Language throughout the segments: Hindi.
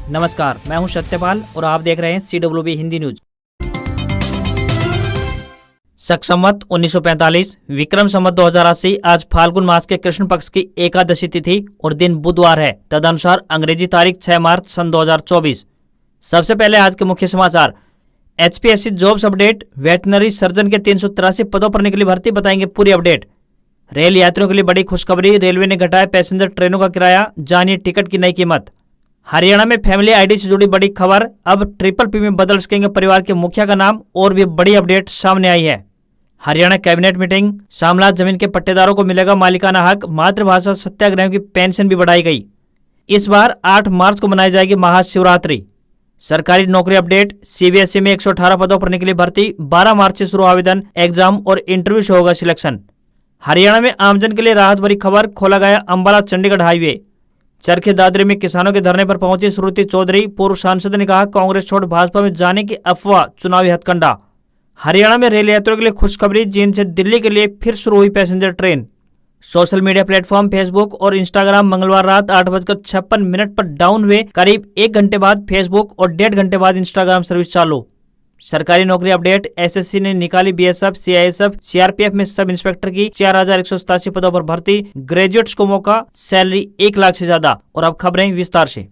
नमस्कार, मैं हूं सत्यपाल और आप देख रहे हैं CWB हिंदी न्यूज। शक संवत 1945 विक्रम संवत 2080 आज फाल्गुन मास के कृष्ण पक्ष की एकादशी तिथि और दिन बुधवार है। तदनुसार अंग्रेजी तारीख 6 मार्च सन 2024। सबसे पहले आज के मुख्य समाचार। HPSC jobs update. Veterinary surgeon के 383 पदों पर निकली भर्ती, बताएंगे पूरी अपडेट। रेल यात्रियों के लिए बड़ी खुशखबरी, रेलवे ने घटाया पैसेंजर ट्रेनों का किराया, जानिए टिकट की नई कीमत। हरियाणा में फैमिली आईडी से जुड़ी बड़ी खबर, अब PPP में बदल सकेंगे परिवार के मुखिया का नाम, और भी बड़ी अपडेट सामने आई है। हरियाणा कैबिनेट मीटिंग, शामलात जमीन के पट्टेदारों को मिलेगा मालिकाना हक, मातृभाषा सत्याग्रह की पेंशन भी बढ़ाई गई। इस बार 8 मार्च को मनाई जाएगी महाशिवरात्रि। सरकारी नौकरी अपडेट। CBSE में 118 पदों पर निकली भर्ती, 12 मार्च से शुरू आवेदन, एग्जाम और इंटरव्यू से होगा सिलेक्शन। हरियाणा में आमजन के लिए राहत भरी खबर, खोला गया अंबाला चंडीगढ़ हाईवे। चरखी दादरी में किसानों के धरने पर पहुंची श्रुति चौधरी, पूर्व सांसद ने कहा कांग्रेस छोड़ भाजपा में जाने की अफवाह चुनावी हथकंडा। हरियाणा में रेल यात्रियों के लिए खुशखबरी, जींद से दिल्ली के लिए फिर शुरू हुई passenger train. Social media platform Facebook और इंस्टाग्राम मंगलवार रात 8:56 पर डाउन हुए। करीब 1 घंटे बाद फेसबुक और 1.5 घंटे बाद इंस्टाग्राम सर्विस चालू। सरकारी नौकरी अपडेट। SSC ने निकाली BSF, CISF, CRPF में सब इंस्पेक्टर की 4187 पदों पर भर्ती, ग्रेजुएट्स को मौका, सैलरी 1 लाख से ज्यादा। और अब खबरें विस्तार से।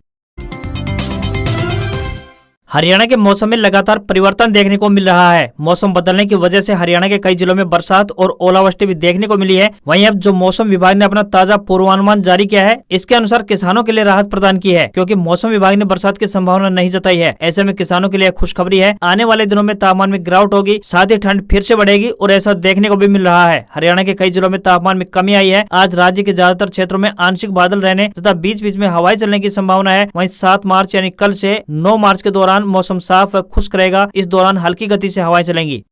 हरियाणा के मौसम में लगातार परिवर्तन देखने को मिल रहा है। मौसम बदलने की वजह से हरियाणा के कई जिलों में बरसात और ओलावृष्टि भी देखने को मिली है। वहीं अब जो मौसम विभाग ने अपना ताजा पूर्वानुमान जारी किया है, इसके अनुसार किसानों के लिए राहत प्रदान की है, क्योंकि मौसम विभाग ने बरसात की संभावना नहीं जताई है। ऐसे में किसानों के लिए खुशखबरी है, आने वाले दिनों में तापमान में गिरावट होगी, साथ ही ठंड फिर से बढ़ेगी और ऐसा देखने को भी मिल रहा है। हरियाणा के कई जिलों में तापमान में कमी आई है। आज राज्य के ज्यादातर क्षेत्रों में आंशिक बादल रहने तथा बीच बीच में हवाएं चलने की संभावना है। वहीं 7 मार्च यानी कल से 9 मार्च के दौरान मौसम साफ खुश्क रहेगा। इस दौरान हल्की गति से हवाएं चलेंगी।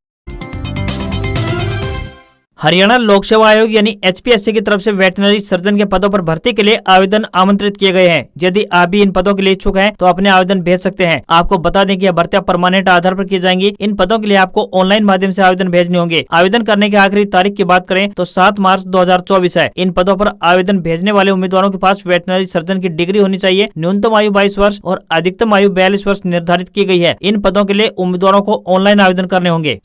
हरियाणा लोक सेवा आयोग यानी HPSC की तरफ से वेटनरी सर्जन के पदों पर भर्ती के लिए आवेदन आमंत्रित किए गए हैं। यदि आप भी इन पदों के लिए इच्छुक हैं तो अपने आवेदन भेज सकते हैं। आपको बता दें कि यह भर्तियां परमानेंट आधार पर की जाएंगी। इन पदों के लिए आपको ऑनलाइन माध्यम से आवेदन भेजने होंगे। आवेदन करने की आखिरी तारीख की बात करें तो 7 मार्च 2024 है। इन पदों पर आवेदन भेजने वाले उम्मीदवारों के पास वेटनरी सर्जन की डिग्री होनी चाहिए। न्यूनतम आयु 22 वर्ष और अधिकतम आयु 42 वर्ष निर्धारित की गई है। इन पदों के लिए उम्मीदवारों को ऑनलाइन आवेदन करने होंगे।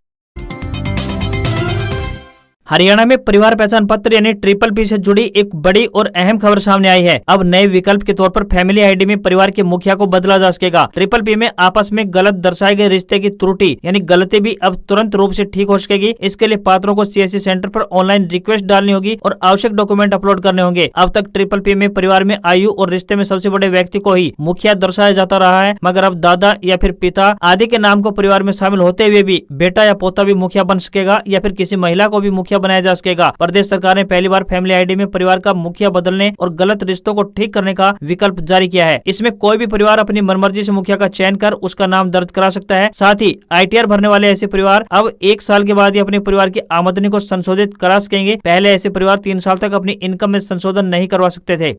हरियाणा में परिवार पहचान पत्र यानी PPP से जुड़ी एक बड़ी और अहम खबर सामने आई है। अब नए विकल्प के तौर पर फैमिली आईडी में परिवार के मुखिया को बदला जा सकेगा। PPP में आपस में गलत दर्शाए गए रिश्ते की त्रुटि यानी गलती भी अब तुरंत रूप से ठीक हो सकेगी। इसके लिए पात्रों को CSC सेंटर पर ऑनलाइन रिक्वेस्ट डालनी होगी और आवश्यक डॉक्यूमेंट अपलोड करने होंगे। अब तक PPP में परिवार में आयु और रिश्ते में सबसे बड़े व्यक्ति को ही मुखिया दर्शाया जाता रहा है, मगर अब दादा या फिर पिता आदि के नाम को परिवार में शामिल होते हुए भी बेटा या पोता भी मुखिया बन सकेगा या फिर किसी महिला को भी मुखिया बनाया जा सकेगा। प्रदेश सरकार ने पहली बार फैमिली आईडी में परिवार का मुखिया बदलने और गलत रिश्तों को ठीक करने का विकल्प जारी किया है। इसमें कोई भी परिवार अपनी मनमर्जी से मुखिया का चयन कर उसका नाम दर्ज करा सकता है। साथ ही ITR भरने वाले ऐसे परिवार अब 1 साल के बाद ही अपने परिवार की आमदनी को संशोधित करा सकेंगे। पहले ऐसे परिवार 3 साल तक अपनी इनकम में संशोधन नहीं करवा सकते थे।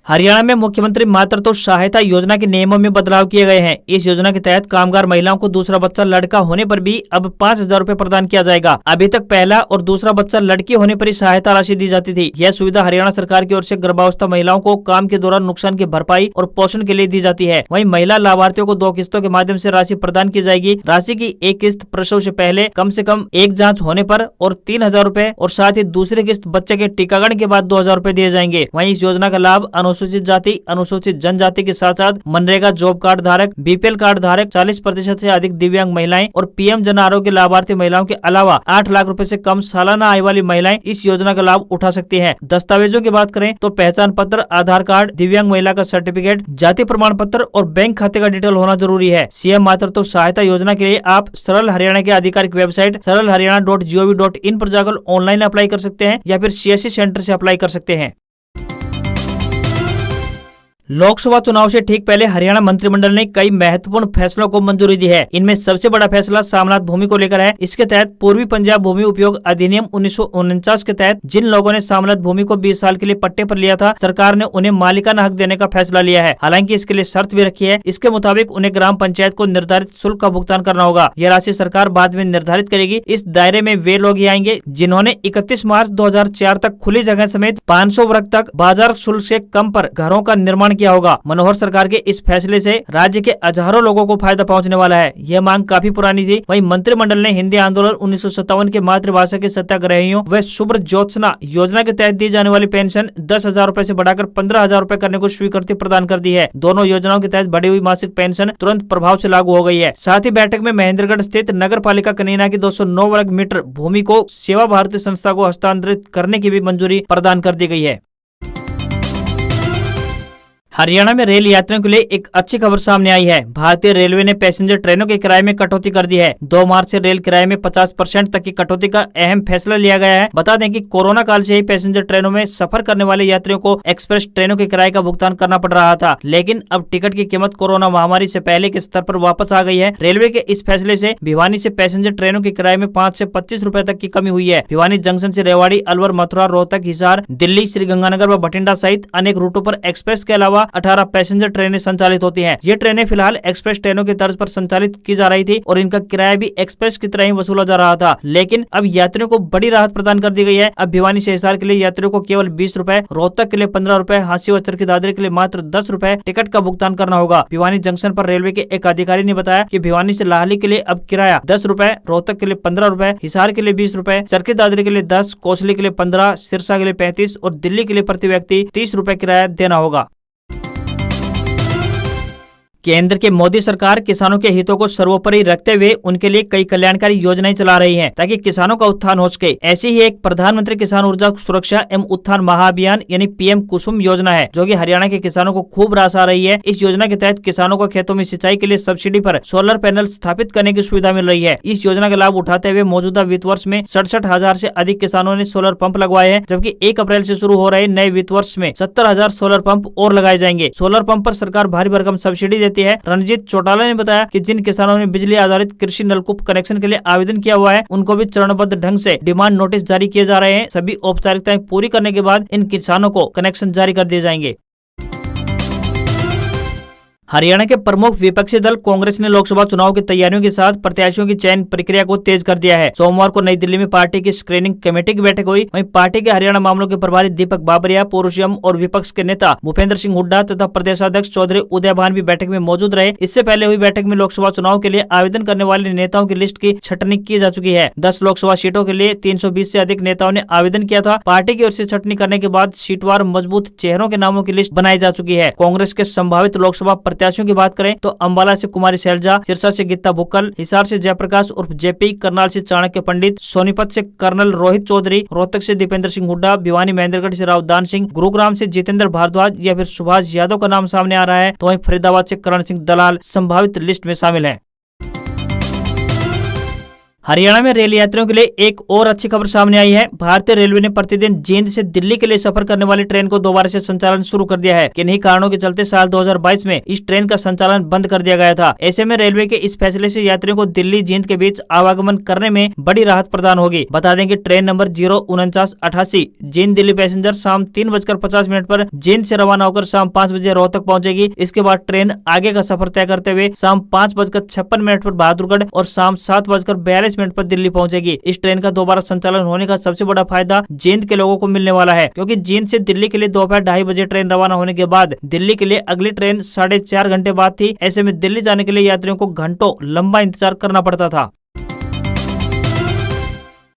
हरियाणा में मुख्यमंत्री मातृत्व सहायता योजना के नियमों में बदलाव किए गए हैं। इस योजना के तहत कामगार महिलाओं को दूसरा बच्चा लड़का होने पर भी अब 5,000 रुपए प्रदान किया जाएगा। अभी तक पहला और दूसरा बच्चा लड़की होने पर ही सहायता राशि दी जाती थी। यह सुविधा हरियाणा सरकार की ओर से गर्भावस्था महिलाओं को काम के दौरान नुकसान की भरपाई और पोषण के लिए दी जाती है। वहीं महिला लाभार्थियों को 2 किस्तों के माध्यम से राशि प्रदान की जाएगी। राशि की एक किस्त प्रसव से पहले कम से कम 1 जाँच होने पर और 3,000 रुपए और साथ ही दूसरी किस्त बच्चे के टीकाकरण के बाद 2,000 रुपए दिए जाएंगे। वहीं इस योजना का लाभ अनुसूचित जाति, अनुसूचित जनजाति के साथ साथ मनरेगा जॉब कार्ड धारक, BPL कार्ड धारक, 40% से अधिक दिव्यांग महिलाएं और PM जन आरोग्य लाभार्थी महिलाओं के अलावा 8 लाख रुपए से कम सालाना आय वाली महिलाएं इस योजना का लाभ उठा सकती हैं। दस्तावेजों की बात करें तो पहचान पत्र, आधार कार्ड, दिव्यांग महिला का सर्टिफिकेट, जाति प्रमाण पत्र और बैंक खाते का डिटेल होना जरूरी है। CM मातृत्व सहायता योजना के लिए आप सरल हरियाणा की आधिकारिक वेबसाइट saralharyana.gov.in पर जाकर ऑनलाइन अप्लाई कर सकते हैं या फिर CSC सेंटर से अप्लाई कर सकते हैं। लोकसभा चुनाव से ठीक पहले हरियाणा मंत्रिमंडल ने कई महत्वपूर्ण फैसलों को मंजूरी दी है। इनमें सबसे बड़ा फैसला सामनाथ भूमि को लेकर है। इसके तहत पूर्वी पंजाब भूमि उपयोग अधिनियम 1949 के तहत जिन लोगों ने सामनाथ भूमि को 20 साल के लिए पट्टे पर लिया था, सरकार ने उन्हें मालिकाना हक देने का फैसला लिया है। हालांकि इसके लिए शर्त भी रखी है। इसके मुताबिक उन्हें ग्राम पंचायत को निर्धारित शुल्क का भुगतान करना होगा। यह राशि सरकार बाद में निर्धारित करेगी। इस दायरे में वे लोग ही आएंगे जिन्होंने 31 मार्च 2004 तक खुली जगह समेत 500 वर्ग तक बाजार शुल्क से कम पर घरों का निर्माण निर्माण किया होगा। मनोहर सरकार के इस फैसले से राज्य के हजारों लोगों को फायदा पहुंचने वाला है। यह मांग काफी पुरानी थी। वहीं मंत्रिमंडल ने हिंदी आंदोलन 1957 के मातृभाषा के सत्याग्रहियों व शुभ्र ज्योत्सना योजना के तहत दी जाने वाली पेंशन 10,000 रूपए से बढ़ाकर 15,000 रूपए करने को स्वीकृति प्रदान कर दी है। दोनों योजनाओं के तहत बढ़ी हुई मासिक पेंशन तुरंत प्रभाव से लागू हो गई है। साथ ही बैठक में महेंद्रगढ़ स्थित नगर पालिका कनीना की 209 वर्ग मीटर भूमि को सेवा भारती संस्था को हस्तांतरित करने की भी मंजूरी प्रदान कर दी गई है। हरियाणा में रेल यात्रियों के लिए एक अच्छी खबर सामने आई है। भारतीय रेलवे ने पैसेंजर ट्रेनों के किराए में कटौती कर दी है। 2 मार्च से रेल किराए में 50% तक की कटौती का अहम फैसला लिया गया है। बता दें कि कोरोना काल से ही पैसेंजर ट्रेनों में सफर करने वाले यात्रियों को एक्सप्रेस ट्रेनों के किराए का भुगतान करना पड़ रहा था, लेकिन अब टिकट की कीमत कोरोना महामारी से पहले के स्तर पर वापस आ गई है। रेलवे के इस फैसले से भिवानी से पैसेंजर ट्रेनों के किराए में 5 से 25 रूपए तक की कमी हुई है। भिवानी जंक्शन से रेवाड़ी, अलवर, मथुरा, रोहतक, हिसार, दिल्ली, श्रीगंगानगर व बठिंडा सहित अनेक रूटों पर एक्सप्रेस के अलावा 18 पैसेंजर ट्रेनें संचालित होती हैं। ये ट्रेनें फिलहाल एक्सप्रेस ट्रेनों की तर्ज पर संचालित की जा रही थी और इनका किराया भी एक्सप्रेस की तरह ही वसूला जा रहा था, लेकिन अब यात्रियों को बड़ी राहत प्रदान कर दी गई है। अब भिवानी से हिसार के लिए यात्रियों को केवल 20 रूपए, रोहतक के लिए 15 रूपए, हांसी व चरखी दादरी के लिए मात्र 10 रूपए टिकट का भुगतान करना होगा। भिवानी जंक्शन पर रेलवे के एक अधिकारी ने बताया कि भिवानी से लाहली के लिए अब किराया 10 रूपए, रोहतक के लिए 15 रूपए, हिसार के लिए 20 रूपए, चरखी दादरी के लिए 10, कोसली के लिए 15, सिरसा के लिए 35 और दिल्ली के लिए प्रति व्यक्ति 30 रूपए किराया देना होगा। केंद्र के मोदी सरकार किसानों के हितों को सर्वोपरि रखते हुए उनके लिए कई कल्याणकारी योजनाएं चला रही है ताकि किसानों का उत्थान हो सके। ऐसी ही एक प्रधानमंत्री किसान ऊर्जा सुरक्षा एवं उत्थान महाअभियान यानी पीएम कुसुम योजना है, जो कि हरियाणा के किसानों को खूब रास आ रही है। इस योजना के तहत किसानों को खेतों में सिंचाई के लिए सब्सिडी पर सोलर पैनल स्थापित करने की सुविधा मिल रही है। इस योजना का लाभ उठाते हुए मौजूदा वित्त वर्ष में 67,000 से अधिक किसानों ने सोलर पंप लगवाए हैं, जबकि 1 अप्रैल से शुरू हो रहे नए वित्त वर्ष में 70,000 सोलर पंप और लगाए जाएंगे। सोलर पंप पर सरकार भारी भरकम सब्सिडी देती है। रणजीत चौटाला ने बताया कि जिन किसानों ने बिजली आधारित कृषि नलकूप कनेक्शन के लिए आवेदन किया हुआ है, उनको भी चरणबद्ध ढंग से डिमांड नोटिस जारी किए जा रहे हैं। सभी औपचारिकताएं पूरी करने के बाद इन किसानों को कनेक्शन जारी कर दिए जाएंगे। हरियाणा के प्रमुख विपक्षी दल कांग्रेस ने लोकसभा चुनाव की तैयारियों के साथ प्रत्याशियों की चयन प्रक्रिया को तेज कर दिया है। सोमवार को नई दिल्ली में पार्टी की स्क्रीनिंग कमेटी की बैठक हुई। वहीं पार्टी के हरियाणा मामलों के प्रभारी दीपक बाबरिया, पूर्व और विपक्ष के नेता भूपेंद्र सिंह हुड्डा तथा प्रदेशाध्यक्ष चौधरी उदय भान भी बैठक में मौजूद रहे। इससे पहले हुई बैठक में लोकसभा चुनाव के लिए आवेदन करने वाले नेताओं की लिस्ट की छटनी की जा चुकी है। 10 लोकसभा सीटों के लिए 320 से अधिक नेताओं ने आवेदन किया था। पार्टी की ओर से छटनी करने के बाद सीटवार मजबूत चेहरों के नामों की लिस्ट बनाई जा चुकी है। कांग्रेस के संभावित लोकसभा प्रत्याशियों की बात करें तो अंबाला से कुमारी शैलजा, सिरसा से गीता भुक्कल, हिसार से जयप्रकाश उर्फ जेपी, करनाल से चाणक्य पंडित, सोनीपत से कर्नल रोहित चौधरी, रोहतक से दीपेंद्र सिंह हुड्डा, भिवानी महेंद्रगढ़ से राव दान सिंह, गुरुग्राम से जितेंद्र भारद्वाज या फिर सुभाष यादव का नाम सामने आ रहा है, तो वहीं फरीदाबाद से करण सिंह दलाल संभावित लिस्ट में शामिल है। हरियाणा में रेल यात्रियों के लिए एक और अच्छी खबर सामने आई है। भारतीय रेलवे ने प्रतिदिन जींद से दिल्ली के लिए सफर करने वाली ट्रेन को दोबारा से संचालन शुरू कर दिया है। किन्हीं कारणों के चलते साल 2022 में इस ट्रेन का संचालन बंद कर दिया गया था। ऐसे में रेलवे के इस फैसले से यात्रियों को दिल्ली जींद के बीच आवागमन करने में बड़ी राहत प्रदान होगी। बता दें कि train number 04988 Jind Delhi passenger शाम 3:50 पर जींद से रवाना होकर शाम 5 बजे रोहतक पहुंचेगी। इसके बाद ट्रेन आगे का सफर तय करते हुए शाम 5:56 पर बहादुरगढ़ और शाम 7:42 मिनट पर दिल्ली पहुंचेगी। इस ट्रेन का दोबारा संचालन होने का सबसे बड़ा फायदा जींद के लोगों को मिलने वाला है, क्योंकि जींद से दिल्ली के लिए दोपहर 2:30 बजे ट्रेन रवाना होने के बाद दिल्ली के लिए अगली ट्रेन 4.5 घंटे बाद थी। ऐसे में दिल्ली जाने के लिए यात्रियों को घंटों लंबा इंतजार करना पड़ता था।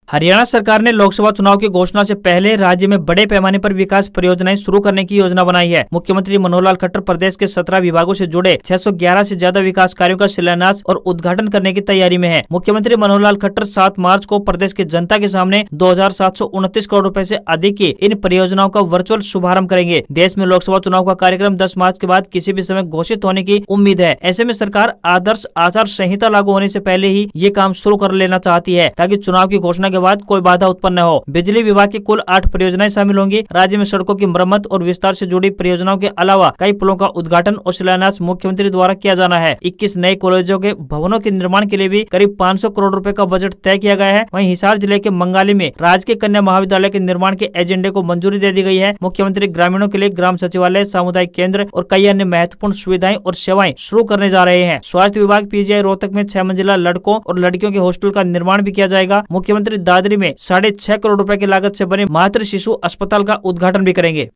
हरियाणा सरकार ने लोकसभा चुनाव की घोषणा से पहले राज्य में बड़े पैमाने पर विकास परियोजनाएं शुरू करने की योजना बनाई है। मुख्यमंत्री मनोहर लाल खट्टर प्रदेश के 17 विभागों से जुड़े 611 से ज्यादा विकास कार्यों का शिलान्यास और उद्घाटन करने की तैयारी में है। मुख्यमंत्री मनोहर लाल खट्टर 7 मार्च को प्रदेश की जनता के सामने 2,729 करोड़ रुपए से अधिक की इन परियोजनाओं का वर्चुअल शुभारंभ करेंगे। देश में लोकसभा चुनाव का कार्यक्रम 10 मार्च के बाद किसी भी समय घोषित होने की उम्मीद है। ऐसे में सरकार आदर्श आचार संहिता लागू होने से पहले ही ये काम शुरू कर लेना चाहती है, ताकि चुनाव की घोषणा के बाद कोई बाधा उत्पन्न न हो। बिजली विभाग की कुल 8 परियोजनाएं शामिल होंगी। राज्य में सड़कों की मरम्मत और विस्तार से जुड़ी परियोजनाओं के अलावा कई पुलों का उद्घाटन और शिलान्यास मुख्यमंत्री द्वारा किया जाना है। 21 नए कॉलेजों के भवनों के निर्माण के लिए भी करीब 500 करोड़ रुपए का बजट तय किया गया है। वहीं हिसार जिले के मंगाली में राजकीय कन्या महाविद्यालय के निर्माण के एजेंडे को मंजूरी दे दी गई है। मुख्यमंत्री ग्रामीणों के लिए ग्राम सचिवालय, सामुदायिक केंद्र और कई अन्य महत्वपूर्ण सुविधाएं और सेवाएं शुरू करने जा रहे हैं। स्वास्थ्य विभाग पीजीआई रोहतक में 6 मंजिला लड़कों और लड़कियों के हॉस्टल का निर्माण भी किया जाएगा। मुख्यमंत्री दादरी में 6.5 करोड़ रुपए की लागत से बने मातृ शिशु अस्पताल का उद्घाटन भी करेंगे।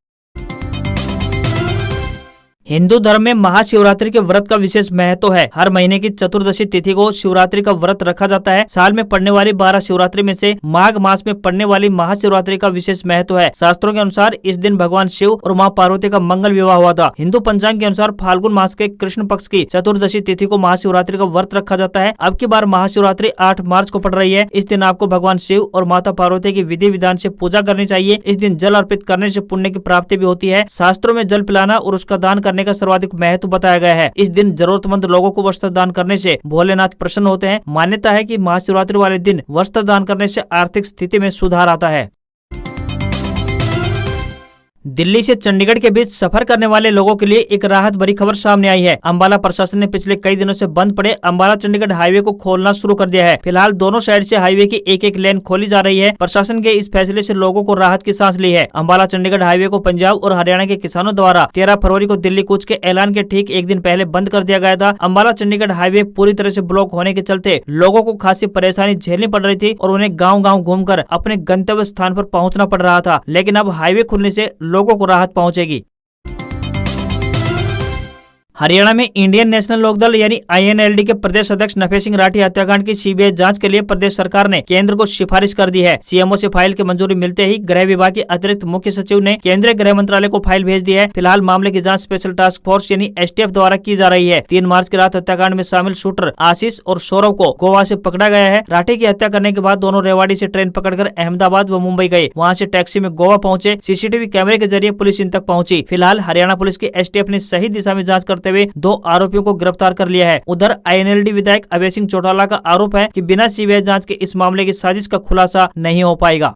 हिंदू धर्म में महाशिवरात्रि के व्रत का विशेष महत्व है। हर महीने की चतुर्दशी तिथि को शिवरात्रि का व्रत रखा जाता है। साल में पड़ने वाली 12 शिवरात्रि में से माघ मास में पड़ने वाली महाशिवरात्रि का विशेष महत्व है। शास्त्रों के अनुसार इस दिन भगवान शिव और माँ पार्वती का मंगल विवाह हुआ था। हिंदू पंचांग के अनुसार फाल्गुन मास के कृष्ण पक्ष की चतुर्दशी तिथि को महाशिवरात्रि का व्रत रखा जाता है। अब की बार महाशिवरात्रि 8 मार्च को पड़ रही है। इस दिन आपको भगवान शिव और माता पार्वती की विधि विधान से पूजा करनी चाहिए। इस दिन जल अर्पित करने से पुण्य की प्राप्ति भी होती है। शास्त्रों में जल पिलाना और उसका दान करने का सर्वाधिक महत्व बताया गया है। इस दिन जरूरतमंद लोगों को वस्त्र दान करने से भोलेनाथ प्रसन्न होते हैं। मान्यता है कि महाशिवरात्रि वाले दिन वस्त्र दान करने से आर्थिक स्थिति में सुधार आता है। दिल्ली से चंडीगढ़ के बीच सफर करने वाले लोगों के लिए एक राहत भरी खबर सामने आई है। अंबाला प्रशासन ने पिछले कई दिनों से बंद पड़े अंबाला चंडीगढ़ हाईवे को खोलना शुरू कर दिया है। फिलहाल दोनों साइड से हाईवे की एक लेन खोली जा रही है। प्रशासन के इस फैसले से लोगों को राहत की सांस ली है। अंबाला चंडीगढ़ हाईवे को पंजाब और हरियाणा के किसानों द्वारा 13 फरवरी को दिल्ली कूच के ऐलान के ठीक एक दिन पहले बंद कर दिया गया था। अंबाला चंडीगढ़ हाईवे पूरी तरह से ब्लॉक होने के चलते लोगों को खासी परेशानी झेलनी पड़ रही थी और उन्हें गाँव घूमकर अपने गंतव्य स्थान पर पहुँचना पड़ रहा था। लेकिन अब हाईवे खुलने से लोगों को राहत पहुंचेगी। हरियाणा में इंडियन नेशनल लोकदल यानी INLD के प्रदेश अध्यक्ष नफे सिंह राठी हत्याकांड की CBI जांच के लिए प्रदेश सरकार ने केंद्र को सिफारिश कर दी है। CMO से फाइल की मंजूरी मिलते ही गृह विभाग के अतिरिक्त मुख्य सचिव ने केंद्रीय गृह मंत्रालय को फाइल भेज दी है। फिलहाल मामले की जांच स्पेशल टास्क फोर्स यानी STF द्वारा की जा रही है। 3 मार्च की रात हत्याकांड में शामिल शूटर आशीष और सौरभ को गोवा से पकड़ा गया है। राठी की हत्या करने के बाद दोनों रेवाड़ी से ट्रेन पकड़कर अहमदाबाद व मुंबई गए। वहाँ से टैक्सी में गोवा पहुंचे। CCTV कैमरे के जरिए पुलिस इन तक पहुंची। फिलहाल हरियाणा पुलिस की STF ने सही दिशा में जाँच करते हुए 2 आरोपियों को गिरफ्तार कर लिया है। उधर INLD विधायक अभय सिंह चौटाला का आरोप है कि बिना CBI जांच के इस मामले की साजिश का खुलासा नहीं हो पाएगा।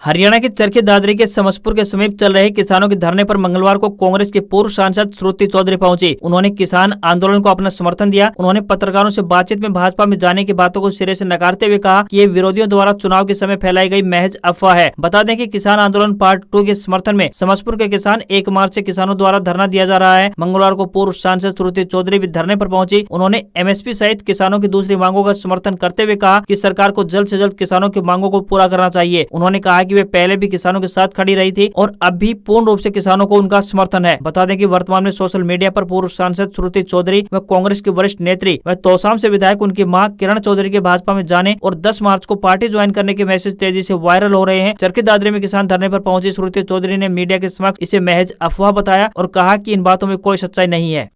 हरियाणा के चरखी दादरी के समसपुर के समीप चल रहे किसानों के धरने पर मंगलवार को कांग्रेस के पूर्व सांसद श्रुति चौधरी पहुंची। उन्होंने किसान आंदोलन को अपना समर्थन दिया। उन्होंने पत्रकारों से बातचीत में भाजपा में जाने की बातों को सिरे से नकारते हुए कहा कि ये विरोधियों द्वारा चुनाव के समय फैलाई गई महज अफवाह है। बता दें कि किसान आंदोलन पार्ट 2 के समर्थन में समसपुर के किसान 1 मार्च से किसानों द्वारा धरना दिया जा रहा है। मंगलवार को पूर्व सांसद श्रुति चौधरी भी धरने पर पहुंची। उन्होंने MSP सहित किसानों की दूसरी मांगों का समर्थन करते हुए कहा कि सरकार को जल्द से जल्द किसानों की मांगों को पूरा करना चाहिए। उन्होंने कहा कि वे पहले भी किसानों के साथ खड़ी रही थी और अब भी पूर्ण रूप से किसानों को उनका समर्थन है। बता दें कि वर्तमान में सोशल मीडिया पर पूर्व सांसद श्रुति चौधरी व कांग्रेस की वरिष्ठ नेत्री व तोसाम से विधायक उनकी मां किरण चौधरी के भाजपा में जाने और 10 मार्च को पार्टी ज्वाइन करने के मैसेज तेजी से वायरल हो रहे हैं। चरखी दादरी में किसान धरने पर पहुंची श्रुति चौधरी ने मीडिया के समक्ष इसे महज अफवाह बताया और कहा कि इन बातों में कोई सच्चाई नहीं है।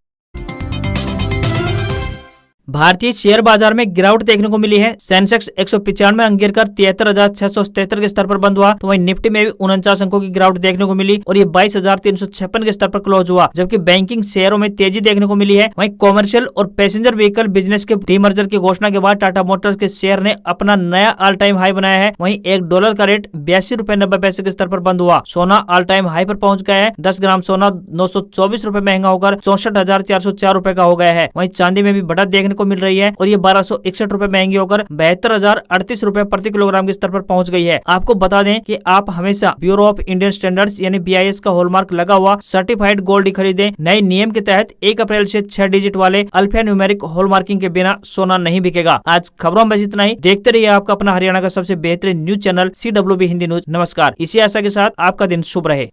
भारतीय शेयर बाजार में गिरावट देखने को मिली है। सेंसेक्स 195 अंक गिरकर 73,677 के स्तर पर बंद हुआ, तो वहीं निफ्टी में भी 49 अंकों की गिरावट देखने को मिली और ये 22,356 के स्तर पर क्लोज हुआ। जबकि बैंकिंग शेयरों में तेजी देखने को मिली है। वहीं कॉमर्शियल और पैसेंजर व्हीकल बिजनेस के डीमर्जर की घोषणा के बाद टाटा मोटर्स के शेयर ने अपना नया ऑल टाइम हाई बनाया है। वहीं $1 का रेट 82 रुपए 90 पैसे के स्तर पर बंद हुआ। सोना ऑल टाइम हाई पर पहुंच गया है। 10 ग्राम सोना 924 रुपए महंगा होकर 64,404 रुपए का हो गया है। वहीं चांदी में भी बढ़त देखने को मिल रही है और ये 1261 रुपए महंगी होकर 72,038 रुपए प्रति किलोग्राम के स्तर पर पहुंच गई है। आपको बता दें कि आप हमेशा ब्यूरो ऑफ इंडियन स्टैंडर्ड्स यानी BIS का हॉलमार्क लगा हुआ सर्टिफाइड गोल्ड ही खरीदें। नए नियम के तहत 1 अप्रैल से 6 डिजिट वाले अल्फा न्यूमेरिक हॉलमार्किंग के बिना सोना नहीं बिकेगा। आज खबरों में बस इतना ही। देखते रहिए आपका अपना हरियाणा का सबसे बेहतरीन news channel CWB Hindi news. नमस्कार। इसी आशा के साथ आपका दिन शुभ रहे।